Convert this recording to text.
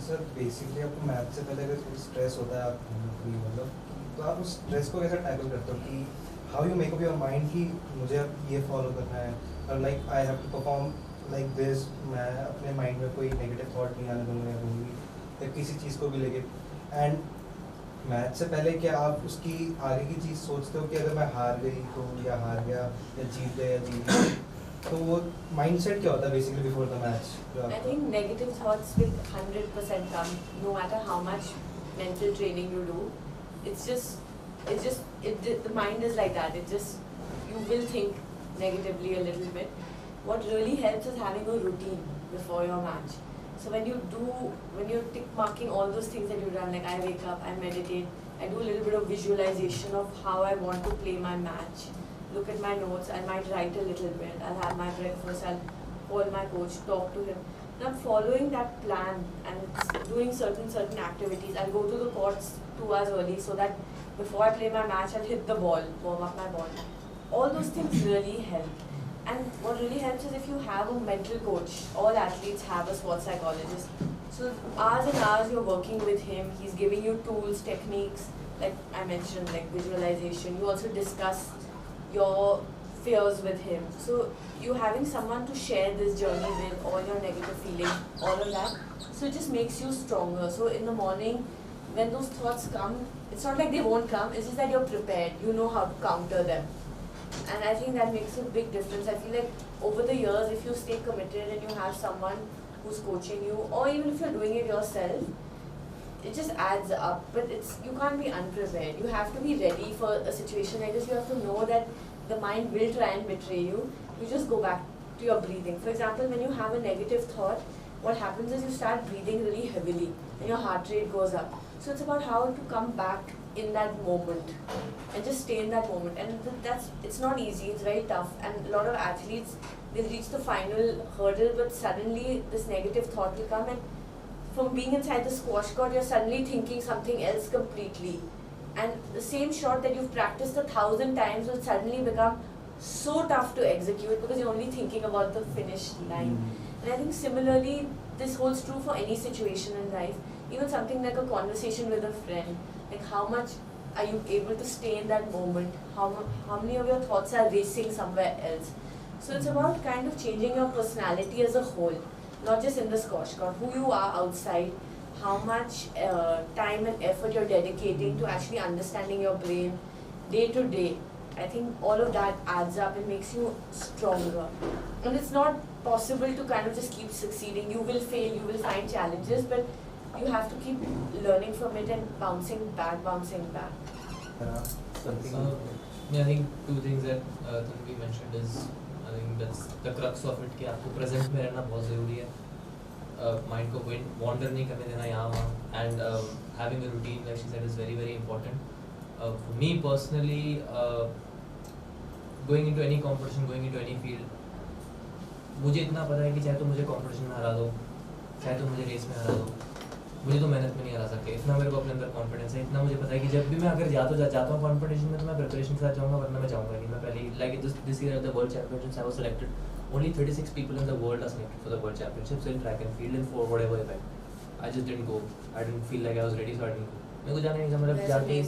Sir basically आपको math से पहले अगर कोई स्ट्रेस होता है आप मतलब तो आप उस स्ट्रेस को कैसे टैकल करते हो कि how you make up your mind कि मुझे अब ये फॉलो करना है और like I have to perform like this, मैं अपने माइंड में कोई नेगेटिव थॉट नहीं आने दूंगा या दूंगी या किसी चीज़ को भी लेके। एंड मैच से पहले क्या आप उसकी आगे की चीज़ सोचते हो कि अगर मैं हार गई तो या हार गया या जीत गया या जीत गया, तो वो माइंडसेट क्या होता है basically before the match? I think negative thoughts will 100% come no matter how much mental training you do. The mind is like that. You will think negatively a little bit. What really helps is having a routine before your match. So when you're tick marking all those things that you've done, like I wake up, I meditate, I do a little bit of visualization of how I want to play my match. Look at my notes, I might write a little bit, I'll have my breakfast, I'll call my coach, talk to him. And I'm following that plan and doing certain activities. I'll go to the courts 2 hours early so that before I play my match, I'll hit the ball, warm up my ball. All those things really help. And what really helps is if you have a mental coach. All athletes have a sports psychologist. So hours and hours you're working with him. He's giving you tools, techniques, like I mentioned, like visualization. You also discuss your fears with him. So you having someone to share this journey with, all your negative feelings, all of that. So it just makes you stronger. So in the morning, when those thoughts come, it's not like they won't come. It's just that you're prepared. You know how to counter them. And I think that makes a big difference. I feel like over the years, if you stay committed and you have someone who's coaching you, or even if you're doing it yourself, it just adds up. But you can't be unprepared. You have to be ready for a situation like this. You have to know that the mind will try and betray you. You just go back to your breathing. For example, when you have a negative thought, what happens is you start breathing really heavily and your heart rate goes up. So it's about how to come back in that moment and just stay in that moment. And it's not easy, it's very tough. And a lot of athletes, they reach the final hurdle, but suddenly this negative thought will come, and from being inside the squash court, you're suddenly thinking something else completely. And the same shot that you've practiced 1,000 times will suddenly become so tough to execute because you're only thinking about the finish line. And I think similarly, this holds true for any situation in life. Even something like a conversation with a friend. Like how much are you able to stay in that moment? How many of your thoughts are racing somewhere else? So it's about kind of changing your personality as a whole. Not just in the squash court, who you are outside, how much time and effort you're dedicating to actually understanding your brain day to day. I think all of that adds up and makes you stronger. And it's not possible to kind of just keep succeeding. You will fail, you will find challenges, but you have to keep learning from it and bouncing back. I think two things that Tanvi mentioned is, I think that's the crux of it, कि आपको present में रहना बहुत ज़रूरी है. Mind को wander नहीं करने देना यहाँ वहाँ, and having a routine, like she said, is very very important. For me personally, going into any competition, going into any field, मुझे इतना पता है कि चाहे तो मुझे competition में हरा दो, चाहे तो मुझे रेस में हरा दो, मुझे तो मेहनत में नहीं हरा सकते. इतना मेरे को अपने अंदर कॉन्फिडेंस है. इतना मुझे पता है कि जब भी मैं अगर जाता हूँ कॉम्पिटिशन में तो मैं प्रिपरेशन के साथ जाऊँगा, वरना मैं जाऊँगा नहीं. मैं पहले like this year the world championships I was selected. Only 36 people in the world are selected for the world championships in track and field and for whatever event. I just didn't go. I didn't feel like I was ready, so I didn't go. मेरे को जाना नहीं था, मतलब जाके